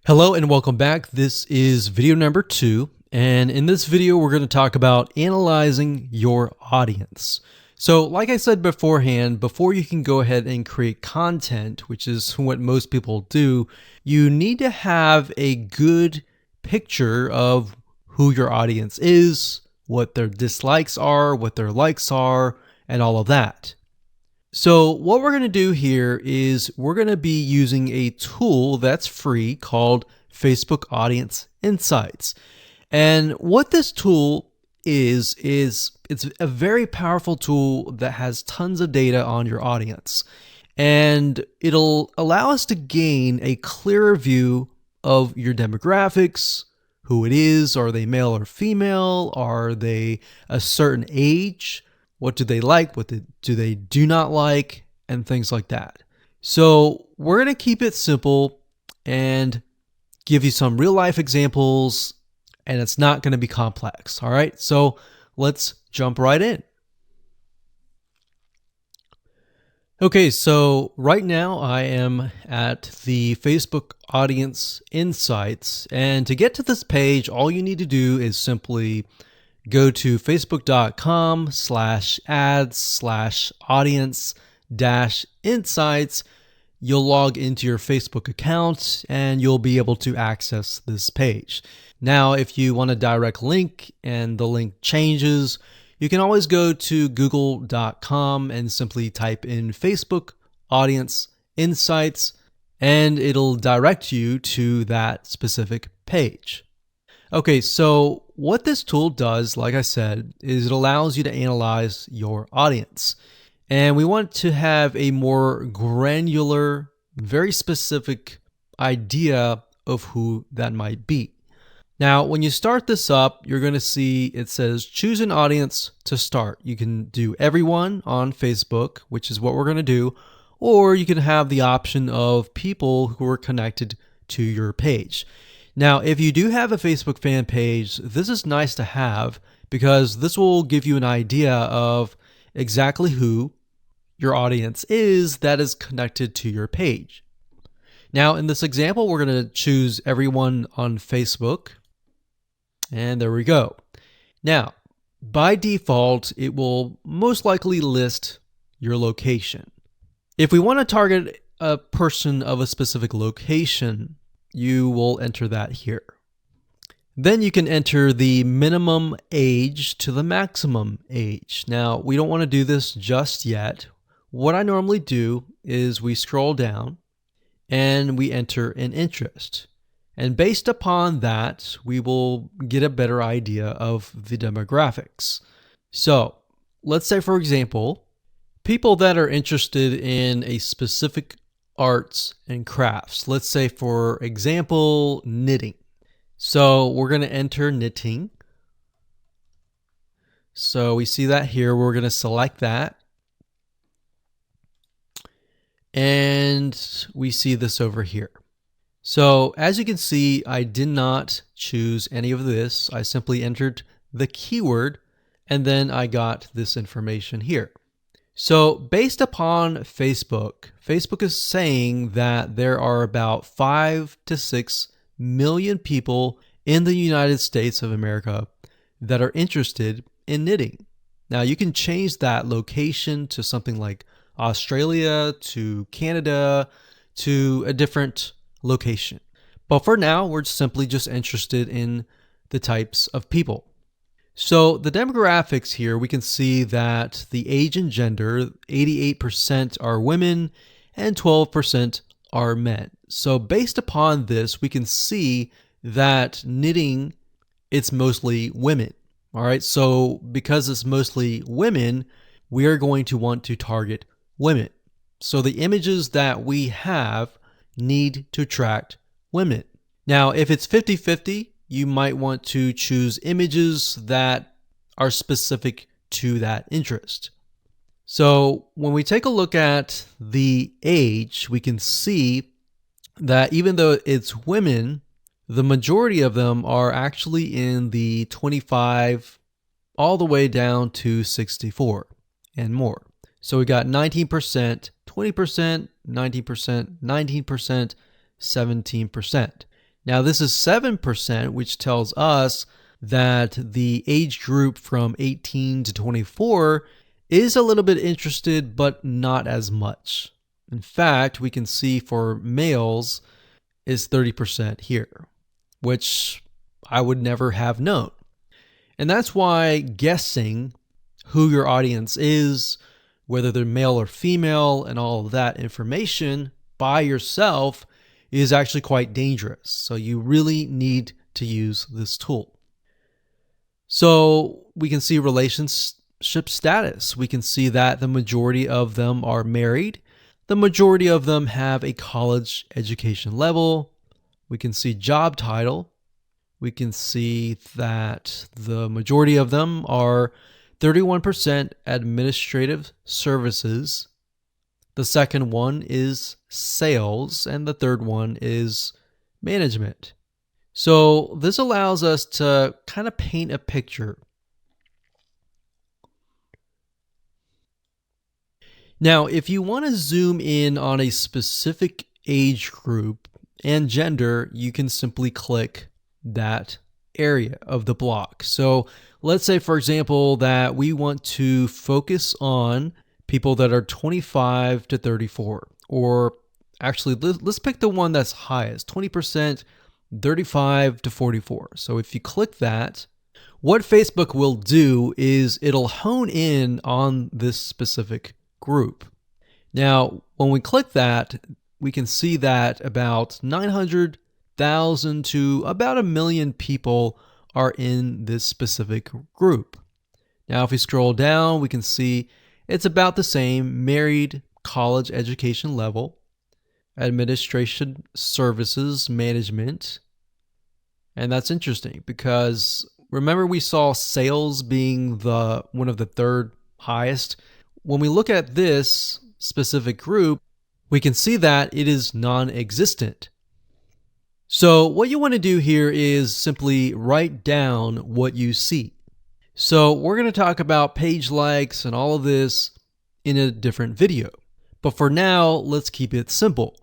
Hello and welcome back. This is video number 2, and in this video we're going to talk about analyzing your audience. So like I said beforehand, before you can go ahead and create content, which is what most people do, you need to have a good picture of who your audience is, what their dislikes are, what their likes are, and all of that. So what we're going to do here is we're going to be using a tool that's free called Facebook Audience Insights. And what this tool is it's a very powerful tool that has tons of data on your audience. And it'll allow us to gain a clearer view of your demographics, who it is, are they male or female, are they a certain age, what do they like? What do they do not like? And things like that. So we're going to keep it simple and give you some real life examples, and it's not going to be complex. All right. So let's jump right in. Okay. So right now I am at the Facebook Audience Insights. And to get to this page, all you need to do is simply go to facebook.com/ads/audience-insights. You'll log into your Facebook account and you'll be able to access this page. Now, if you want a direct link and the link changes, you can always go to google.com and simply type in Facebook Audience Insights, and it'll direct you to that specific page. Okay, so what this tool does, like I said, is it allows you to analyze your audience. And we want to have a more granular, very specific idea of who that might be. Now, when you start this up, you're going to see it says choose an audience to start. You can do everyone on Facebook, which is what we're going to do, or you can have the option of people who are connected to your page. Now, if you do have a Facebook fan page, this is nice to have because this will give you an idea of exactly who your audience is that is connected to your page. Now, in this example, we're going to choose everyone on Facebook. And there we go. Now, by default, it will most likely list your location. If we want to target a person of a specific location, you will enter that here. Then you can enter the minimum age to the maximum age. Now, we don't want to do this just yet. What I normally do is we scroll down and we enter an interest. And based upon that, we will get a better idea of the demographics. So let's say, for example, people that are interested in a specific arts and crafts. Let's say, for example, knitting. So we're going to enter knitting. So we see that here. We're going to select that. And we see this over here. So as you can see, I did not choose any of this. I simply entered the keyword and then I got this information here. So based upon Facebook is saying that there are about 5 to 6 million people in the United States of America that are interested in knitting. Now you can change that location to something like Australia, to Canada, to a different location. But for now, we're simply just interested in the types of people. So the demographics here, we can see that the age and gender, 88% are women and 12% are men. So based upon this, we can see that knitting, it's mostly women. All right. So because it's mostly women, we are going to want to target women. So the images that we have need to attract women. Now, if it's 50-50, you might want to choose images that are specific to that interest. So when we take a look at the age, we can see that even though it's women, the majority of them are actually in the 25 all the way down to 64 and more. So we got 19%, 20%, 19%, 19%, 17%. Now this is 7%, which tells us that the age group from 18 to 24 is a little bit interested, but not as much. In fact, we can see for males is 30% here, which I would never have known. And that's why guessing who your audience is, whether they're male or female, and all of that information by yourself is actually quite dangerous. So you really need to use this tool. So we can see relationship status. We can see that the majority of them are married. The majority of them have a college education level. We can see job title. We can see that the majority of them are 31% administrative services. The second one is sales, and the third one is management. So this allows us to kind of paint a picture. Now, if you want to zoom in on a specific age group and gender, you can simply click that area of the block. So let's say, for example, that we want to focus on people that are 25 to 34, or actually let's pick the one that's highest, 20%, 35 to 44. So if you click that, what Facebook will do is it'll hone in on this specific group. Now, when we click that, we can see that about 900,000 to about 1 million people are in this specific group. Now, if we scroll down, we can see it's about the same: married, college education level, administration services, management. And that's interesting because remember we saw sales being one of the third highest. When we look at this specific group, we can see that it is non-existent. So what you want to do here is simply write down what you see. So we're going to talk about page likes and all of this in a different video. But for now, let's keep it simple.